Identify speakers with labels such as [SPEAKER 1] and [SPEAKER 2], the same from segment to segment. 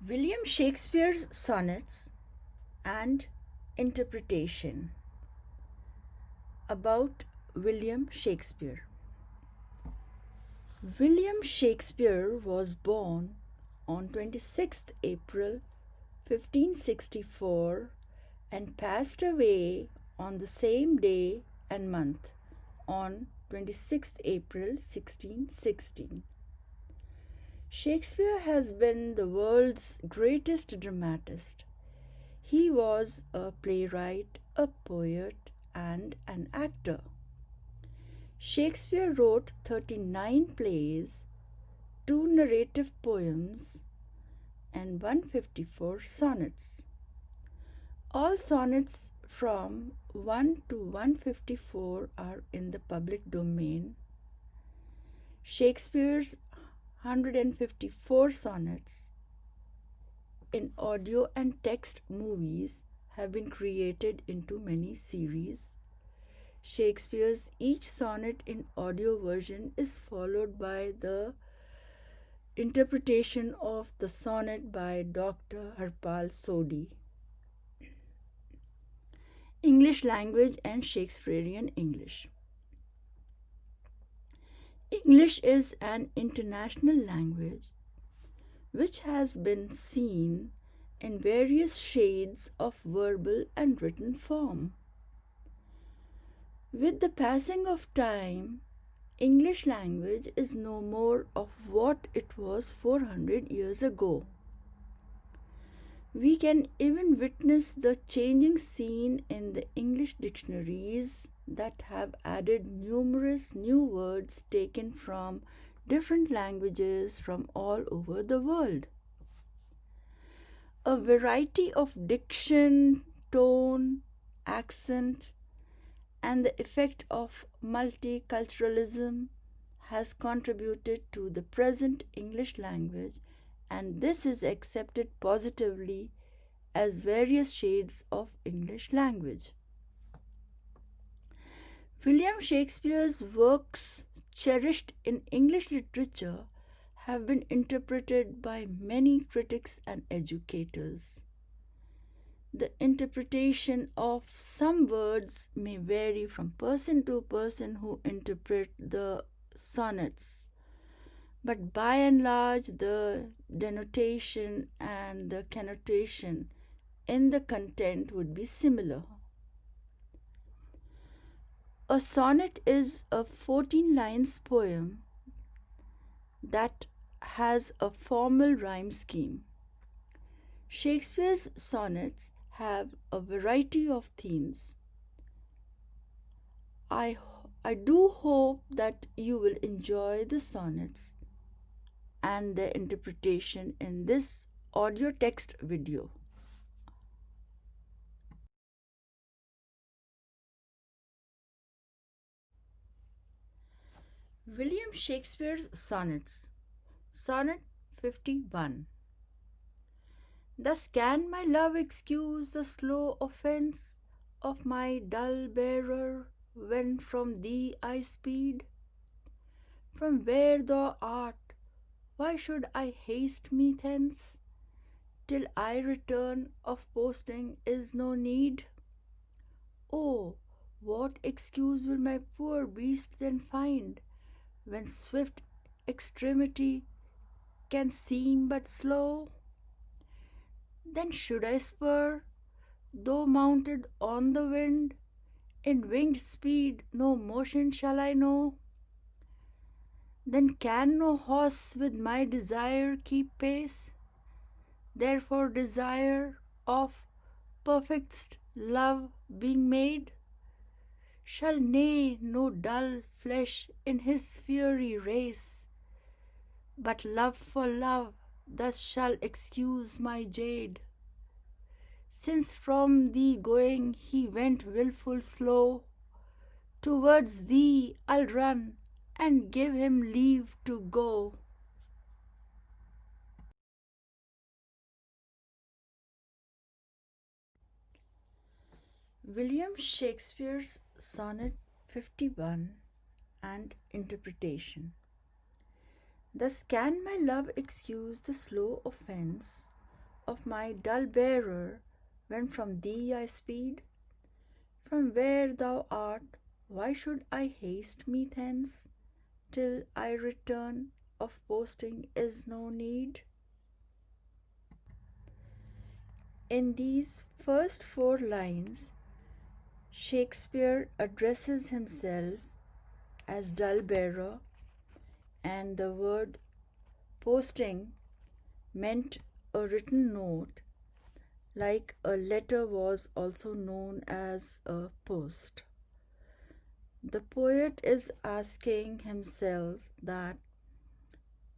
[SPEAKER 1] William Shakespeare's Sonnets and Interpretation. About William Shakespeare. William Shakespeare was born on 26th April 1564 and passed away on the same day and month on 26th April 1616. Shakespeare has been the world's greatest dramatist. He was a playwright, a poet, and an actor. Shakespeare wrote 39 plays, 2 narrative poems, and 154 sonnets. All sonnets from 1 to 154 are in the public domain. Shakespeare's 154 sonnets in audio and text movies have been created into many series. Shakespeare's each sonnet in audio version is followed by the interpretation of the sonnet by Dr. Harpal Sodhi. English language and Shakespearean English. English is an international language which has been seen in various shades of verbal and written form. With the passing of time, English language is no more of what it was 400 years ago. We can even witness the changing scene in the English dictionaries that have added numerous new words taken from different languages from all over the world. A variety of diction, tone, accent, and the effect of multiculturalism has contributed to the present English language, and this is accepted positively as various shades of English language. William Shakespeare's works cherished in English literature have been interpreted by many critics and educators. The interpretation of some words may vary from person to person who interpret the sonnets, but by and large the denotation and the connotation in the content would be similar. A sonnet is a 14 lines poem that has a formal rhyme scheme. Shakespeare's sonnets have a variety of themes. I do hope that you will enjoy the sonnets and their interpretation in this audio text video. William Shakespeare's Sonnets. Sonnet 51. Thus can my love excuse the slow offence of my dull bearer when from thee I speed? From where thou art, why should I haste me thence? Till I return of posting is no need. Oh, what excuse will my poor beast then find, when swift extremity can seem but slow? Then should I spur, though mounted on the wind, in winged speed no motion shall I know. Then can no horse with my desire keep pace, therefore desire of perfectest love being made, shall neigh no dull flesh in his fury race, but love for love thus shall excuse my jade. Since from thee going he went wilful slow, towards thee I'll run and give him leave to go. William Shakespeare's Sonnet 51 and Interpretation. Thus can my love excuse the slow offence of my dull bearer, when from thee I speed? From where thou art, why should I haste me thence? Till I return, of posting is no need. In these first 4 lines, Shakespeare addresses himself as dull bearer, and the word posting meant a written note, like a letter was also known as a post. The poet is asking himself that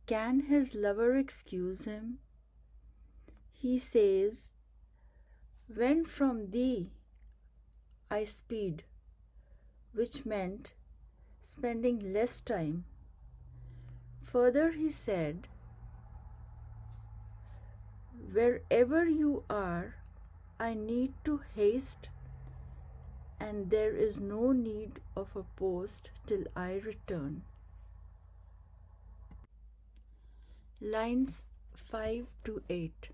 [SPEAKER 1] can his lover excuse him? He says, "When from thee I speed," which meant spending less time. Further, he said, "Wherever you are, I need to haste, and there is no need of a post till I return." Lines 5 to 8.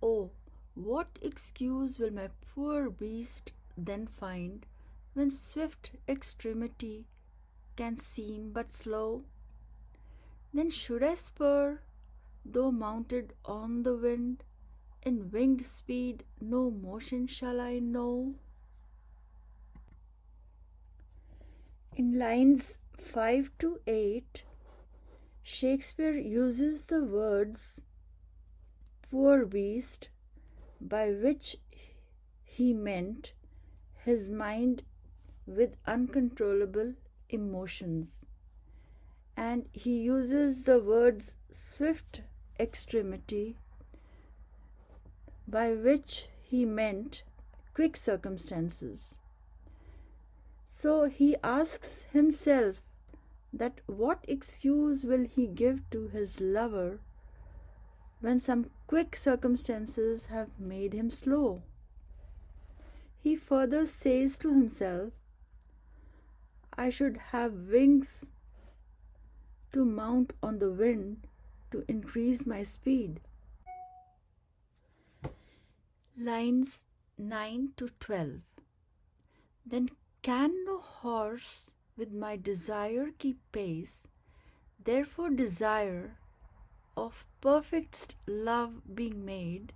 [SPEAKER 1] Oh, what excuse will my poor beast then find, when swift extremity can seem but slow? Then should I spur, though mounted on the wind, in winged speed no motion shall I know. In lines 5 to 8, Shakespeare uses the words "poor beast," by which he meant his mind with uncontrollable emotions, and he uses the words "swift extremity," by which he meant quick circumstances. So he asks himself that what excuse will he give to his lover when some quick circumstances have made him slow? He further says to himself, "I should have wings to mount on the wind to increase my speed." Lines 9 to 12. Then can no horse with my desire keep pace, therefore desire, of perfectest love being made,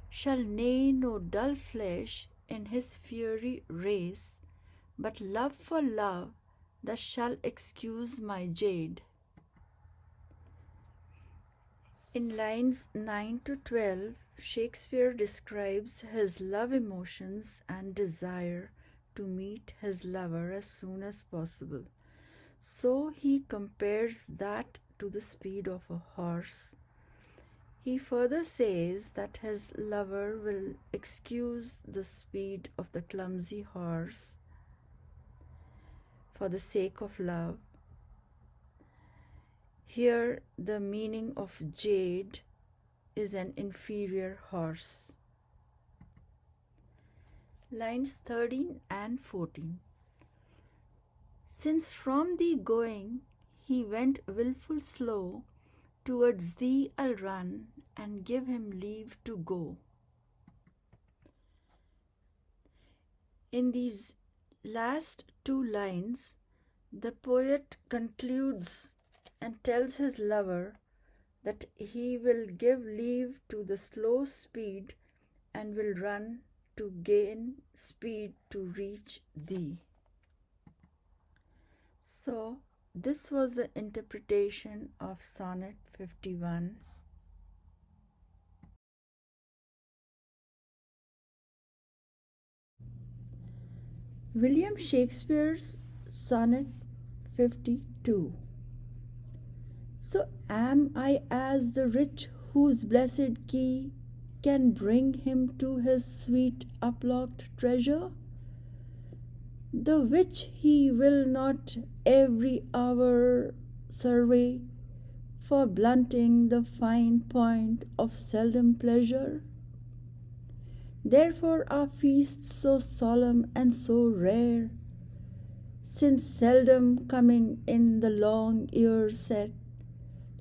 [SPEAKER 1] shall neigh no dull flesh in his fiery race, but love for love thus shall excuse my jade. In lines 9 to 12, Shakespeare describes his love emotions and desire to meet his lover as soon as possible. So he compares that to the speed of a horse. He further says that his lover will excuse the speed of the clumsy horse for the sake of love. Here, the meaning of jade is an inferior horse. Lines 13 and 14. Since from thee going he went wilful slow, towards thee I'll run and give him leave to go. In these last 2 lines, the poet concludes and tells his lover that he will give leave to the slow speed and will run to gain speed to reach thee. So, this was the interpretation of Sonnet 51. William Shakespeare's Sonnet 52. So am I as the rich whose blessed key can bring him to his sweet uplocked treasure, the which he will not every hour survey, for blunting the fine point of seldom pleasure. Therefore are feasts so solemn and so rare, since seldom coming in the long year set,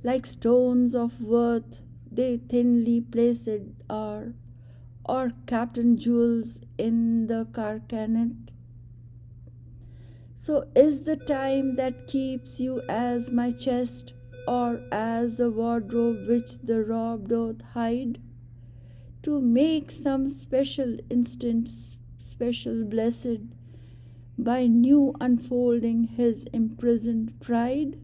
[SPEAKER 1] like stones of worth they thinly placed are, or captain jewels in the carcanet. So is the time that keeps you as my chest, or as the wardrobe which the robe doth hide, to make some special instant special blessed by new unfolding his imprisoned pride?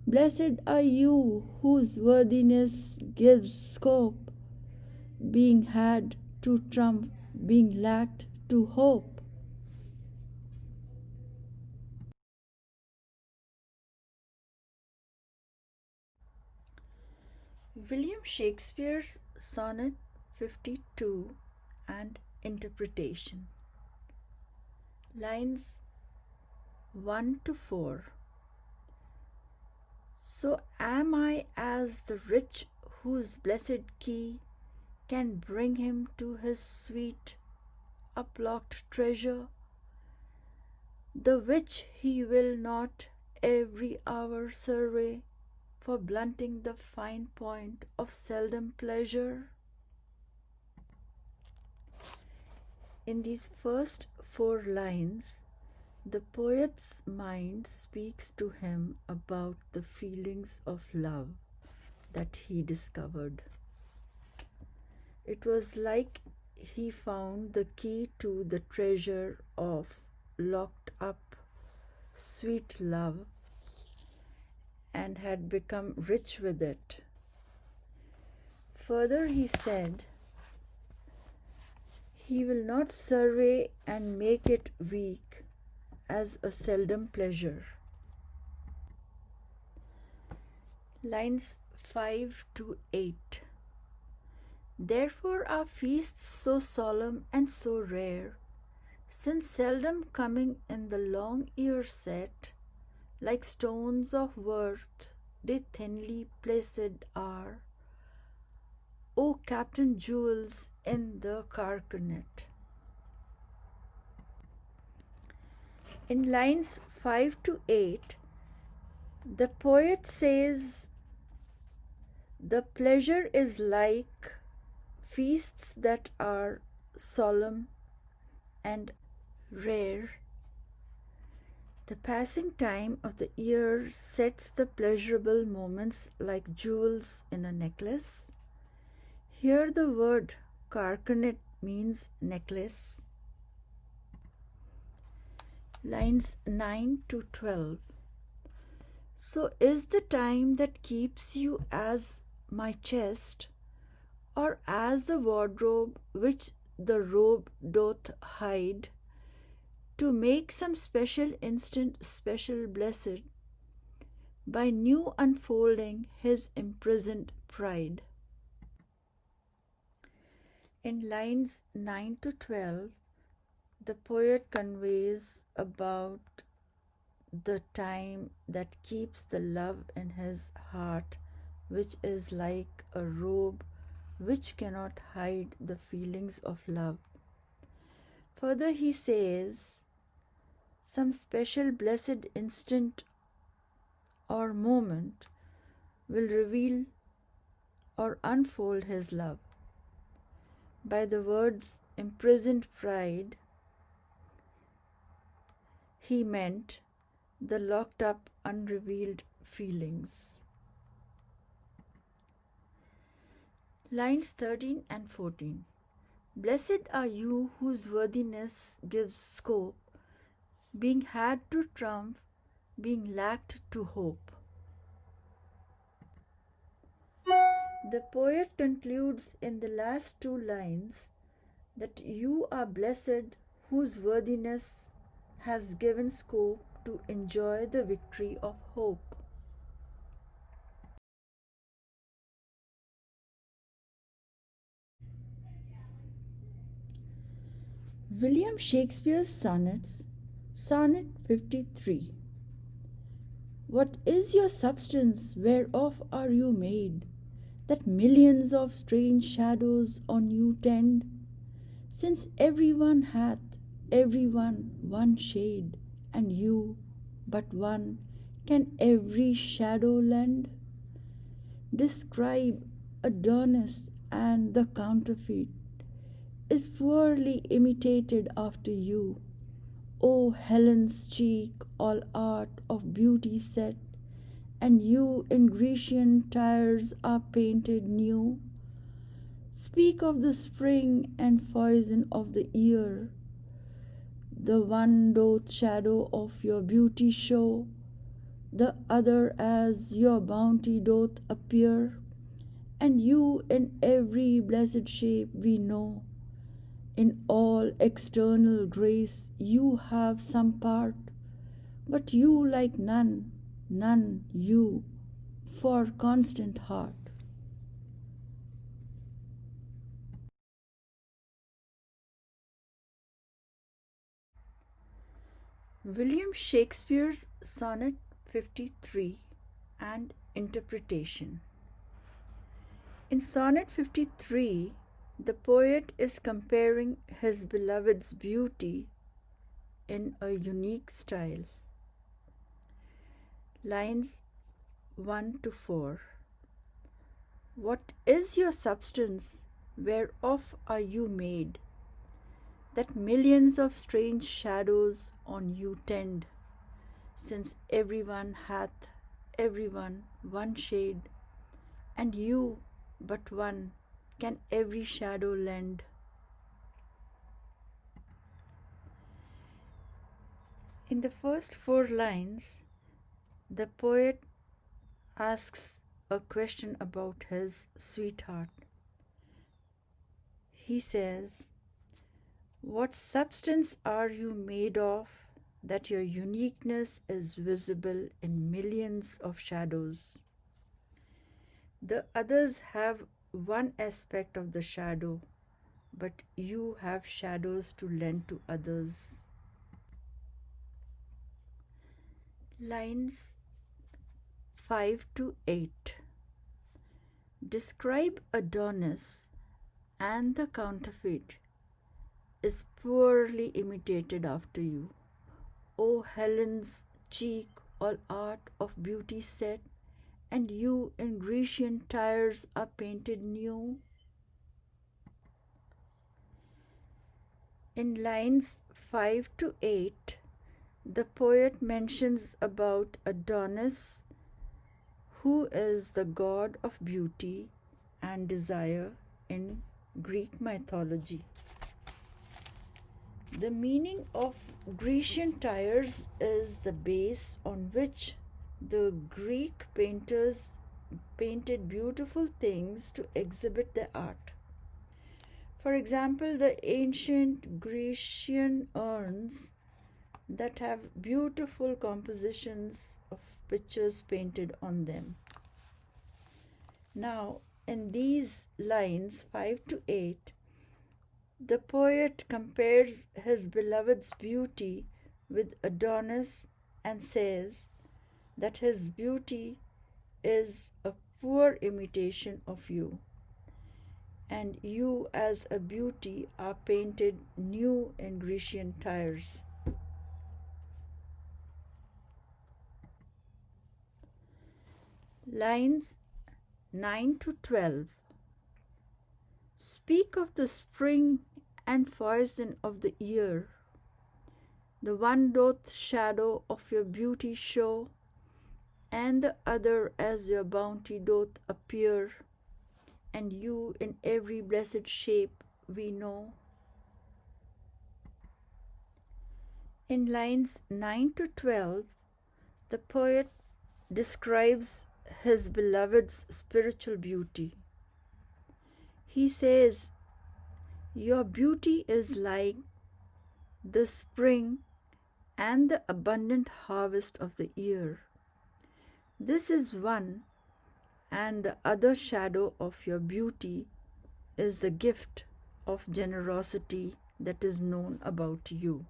[SPEAKER 1] Blessed are you whose worthiness gives scope, being had to trump, being lacked to hope. William Shakespeare's Sonnet 52 and Interpretation. Lines 1 to 4. So am I as the rich whose blessed key can bring him to his sweet uplocked treasure, the which he will not every hour survey, for blunting the fine point of seldom pleasure. In these first 4 lines, the poet's mind speaks to him about the feelings of love that he discovered. It was like he found the key to the treasure of locked up sweet love and had become rich with it. Further, he said, he will not survey and make it weak as a seldom pleasure. Lines 5 to 8. Therefore are feasts so solemn and so rare, since seldom coming in the long year set, like stones of worth they thinly placed are, O captain jewels in the carcanet. In lines 5 to 8, the poet says the pleasure is like feasts that are solemn and rare. The passing time of the year sets the pleasurable moments like jewels in a necklace. Here the word carcanet means necklace. Lines 9 to 12. So is the time that keeps you as my chest, or as the wardrobe which the robe doth hide, to make some special instant special blessed by new unfolding his imprisoned pride. In lines 9 to 12, the poet conveys about the time that keeps the love in his heart, which is like a robe which cannot hide the feelings of love. Further, he says, some special blessed instant or moment will reveal or unfold his love. By the words imprisoned pride, he meant the locked up, unrevealed feelings. Lines 13 and 14. Blessed are you whose worthiness gives scope, being had to trump, being lacked to hope. The poet concludes in the last 2 lines that you are blessed whose worthiness has given scope to enjoy the victory of hope. William Shakespeare's Sonnets, Sonnet 53. What is your substance, whereof are you made, that millions of strange shadows on you tend? Since every one hath, every one shade, and you, but one, can every shadow lend? Describe Adonis and the counterfeit is poorly imitated after you. O Helen's cheek, all art of beauty set, and you in Grecian tires are painted new. Speak of the spring and foison of the year. The one doth shadow of your beauty show, the other as your bounty doth appear, and you in every blessed shape we know. In all external grace you have some part, but you like none, none you, for constant heart. William Shakespeare's Sonnet 53 and Interpretation. In Sonnet 53, the poet is comparing his beloved's beauty in a unique style. Lines 1 to 4. What is your substance? Whereof are you made? That millions of strange shadows on you tend, since everyone hath everyone one shade, and you but one can every shadow lend. In the first 4 lines, the poet asks a question about his sweetheart. He says, what substance are you made of that your uniqueness is visible in millions of shadows? The others have one aspect of the shadow, but you have shadows to lend to others. Lines 5 to 8. Describe Adonis and the counterfeit is poorly imitated after you. O Helen's cheek, all art of beauty set, and you in Grecian tires are painted new. In lines 5 to 8, the poet mentions about Adonis, who is the god of beauty and desire in Greek mythology. The meaning of Grecian tires is the base on which the Greek painters painted beautiful things to exhibit their art. For example, the ancient Grecian urns that have beautiful compositions of pictures painted on them. Now, in these lines 5 to 8, the poet compares his beloved's beauty with Adonis and says that his beauty is a poor imitation of you, and you as a beauty are painted new in Grecian tires. Lines 9 to 12. Speak of the spring and foison of the year. The one doth shadow of your beauty show, and the other as your bounty doth appear, and you in every blessed shape we know. In lines 9 to 12, the poet describes his beloved's spiritual beauty. He says, your beauty is like the spring and the abundant harvest of the year. This is one, and the other shadow of your beauty is the gift of generosity that is known about you.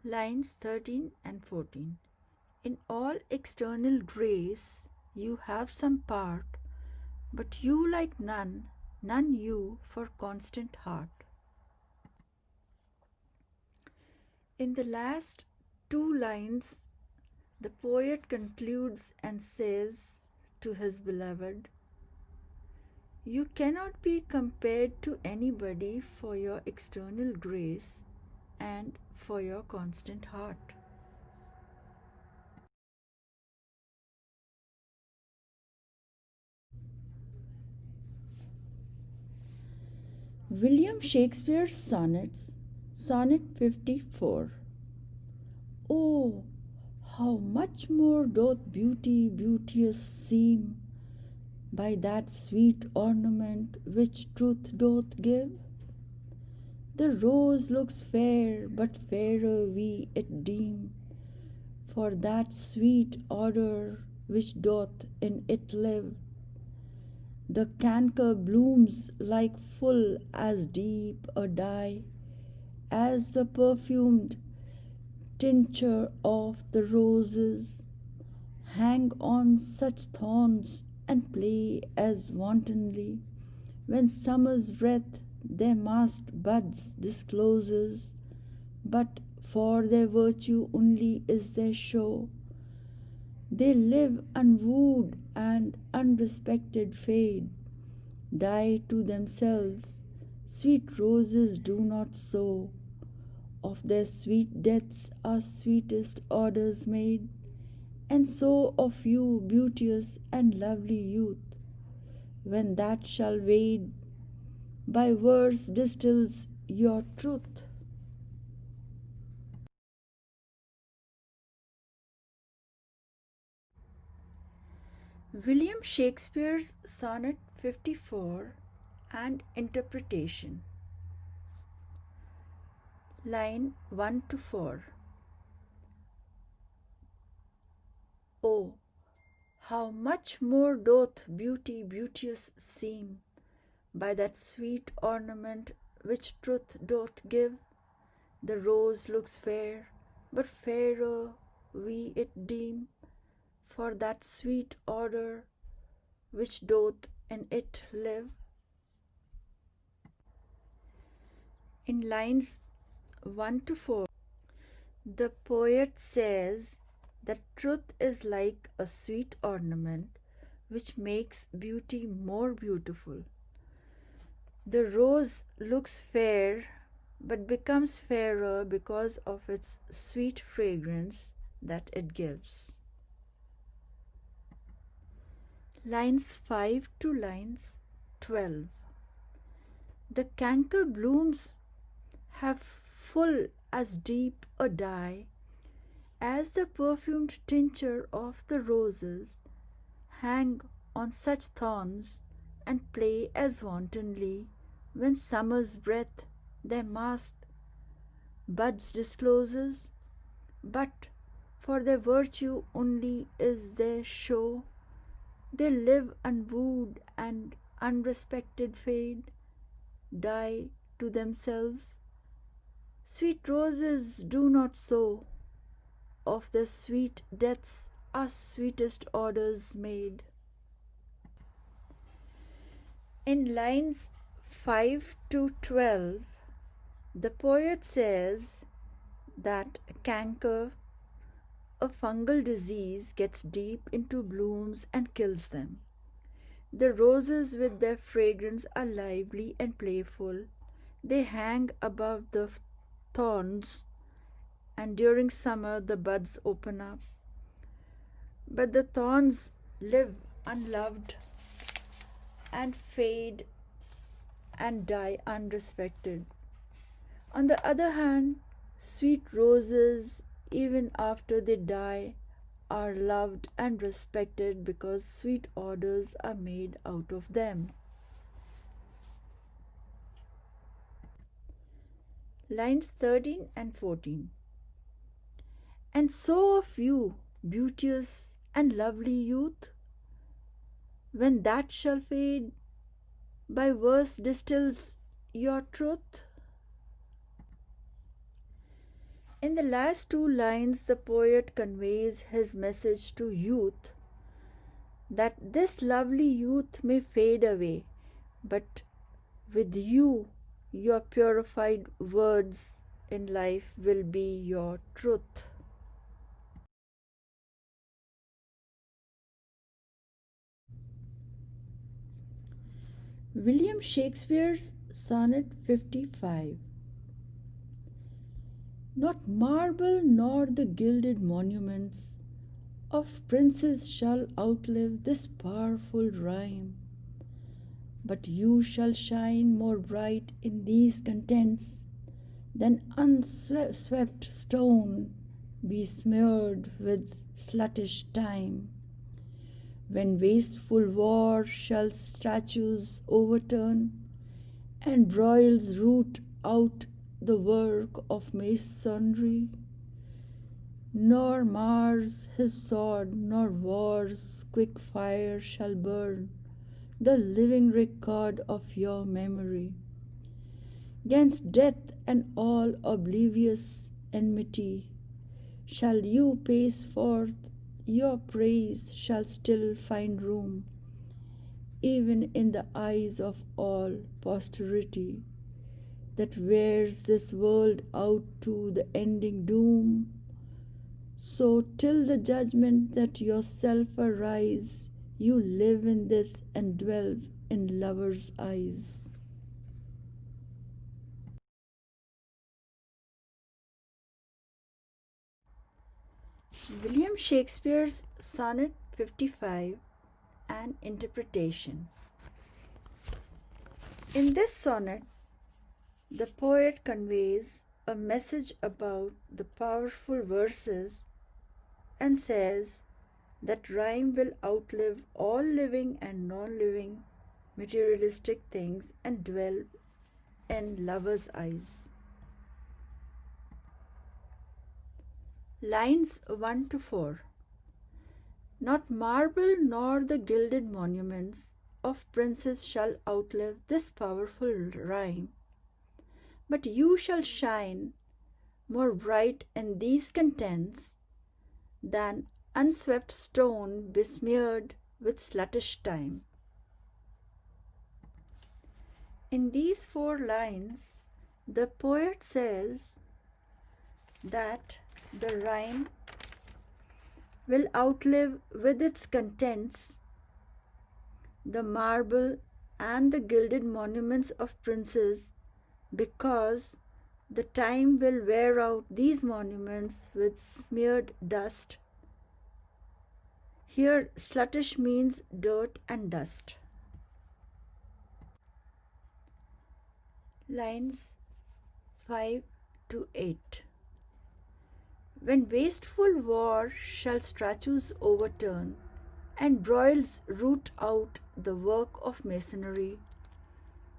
[SPEAKER 1] Lines 13 and 14. In all external grace you have some part, but you like none, none you for constant heart. In the last 2 lines, the poet concludes and says to his beloved. You cannot be compared to anybody for your external grace and for your constant heart. William Shakespeare Sonnets, Sonnet 54. Oh, how much more doth beauty beauteous seem by that sweet ornament which truth doth give? The rose looks fair, but fairer we it deem, for that sweet odour which doth in it live. The canker blooms like full as deep a dye as the perfumed tincture of the roses, hang on such thorns and play as wantonly when summer's breath their masked buds discloses, but for their virtue only is their show. They live unwooed and unrespected fade, die to themselves, sweet roses do not sow. Of their sweet deaths are sweetest orders made, and so of you, beauteous and lovely youth, when that shall wade, by verse distills your truth. William Shakespeare's Sonnet 54 and Interpretation. Line 1 to 4. Oh, how much more doth beauty beauteous seem by that sweet ornament which truth doth give. The rose looks fair, but fairer we it deem, for that sweet odour which doth in it live. In lines 1 to 4, the poet says that truth is like a sweet ornament which makes beauty more beautiful. The rose looks fair but becomes fairer because of its sweet fragrance that it gives. Lines 5 to lines 12. The canker blooms have full as deep a dye as the perfumed tincture of the roses, hang on such thorns and play as wantonly when summer's breath their masked buds discloses, but for their virtue only is their show. They live unwooed and unrespected fade, die to themselves. Sweet roses do not sow, of their sweet deaths are sweetest orders made. In lines 5 to 12, the poet says that canker, a fungal disease, gets deep into blooms and kills them. The roses with their fragrance are lively and playful. They hang above the thorns, and during summer the buds open up. But the thorns live unloved and fade and die unrespected. On the other hand, sweet roses, even after they die, are loved and respected because sweet odors are made out of them. Lines 13 and 14. And so of you, beauteous and lovely youth, when that shall fade, by verse distills your truth. In the last two lines, the poet conveys his message to youth that this lovely youth may fade away, but with you, your purified words in life will be your truth. William Shakespeare's Sonnet 55. Not marble nor the gilded monuments of princes shall outlive this powerful rhyme, but you shall shine more bright in these contents than unswept stone besmeared with sluttish time. When wasteful war shall statues overturn, and broils root out the work of masonry, nor Mars his sword, nor war's quick fire shall burn the living record of your memory. 'Gainst death and all oblivious enmity shall you pace forth, your praise shall still find room, even in the eyes of all posterity that wears this world out to the ending doom. So till the judgment that yourself arise, you live in this and dwell in lovers' eyes. William Shakespeare's Sonnet 55, an interpretation. In this sonnet, the poet conveys a message about the powerful verses and says that rhyme will outlive all living and non-living materialistic things and dwell in lovers' eyes. Lines 1 to 4. Not marble nor the gilded monuments of princes shall outlive this powerful rhyme, but you shall shine more bright in these contents than unswept stone besmeared with sluttish time. In these 4 lines, the poet says that the rhyme will outlive with its contents the marble and the gilded monuments of princes, because the time will wear out these monuments with smeared dust. Here, sluttish means dirt and dust. Lines 5 to 8. When wasteful war shall statues overturn, and broils root out the work of masonry,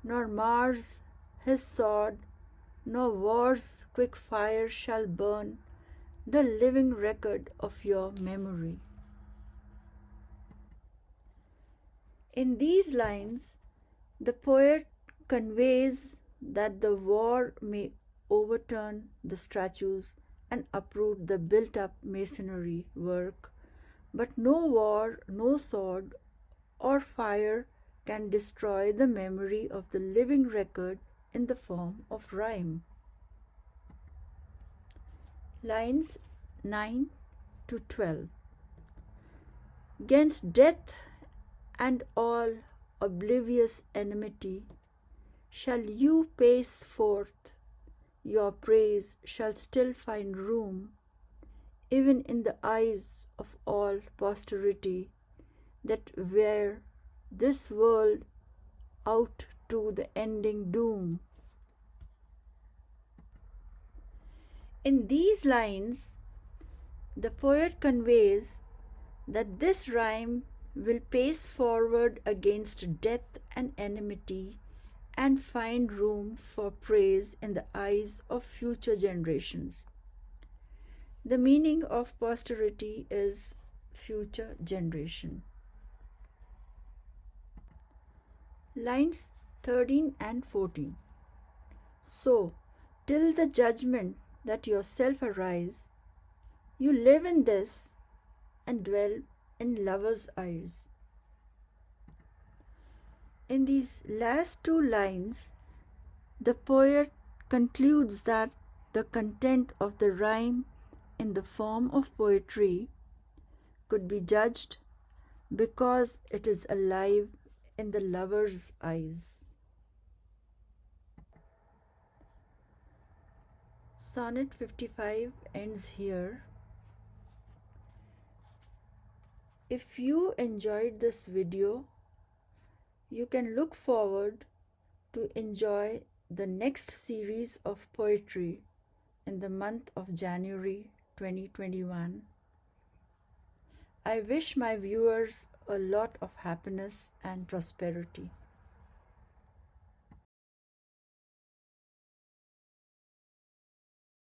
[SPEAKER 1] nor Mars his sword, nor war's quick fire shall burn the living record of your memory. In these lines, the poet conveys that the war may overturn the statues and uproot the built-up masonry work, but no war, no sword, or fire can destroy the memory of the living record in the form of rhyme. Lines 9 to 12. 'Gainst death and all oblivious enmity shall you pace forth, your praise shall still find room, even in the eyes of all posterity that wear this world out to the ending doom. In these lines, the poet conveys that this rhyme will pace forward against death and enmity and find room for praise in the eyes of future generations. The meaning of posterity is future generation. Lines 13 and 14. So, till the judgment that yourself arise, you live in this and dwell in lovers' eyes. In these last 2 lines, the poet concludes that the content of the rhyme in the form of poetry could be judged because it is alive in the lover's eyes. Sonnet 55 ends here. If you enjoyed this video, you can look forward to enjoy the next series of poetry in the month of January 2021. I wish my viewers a lot of happiness and prosperity.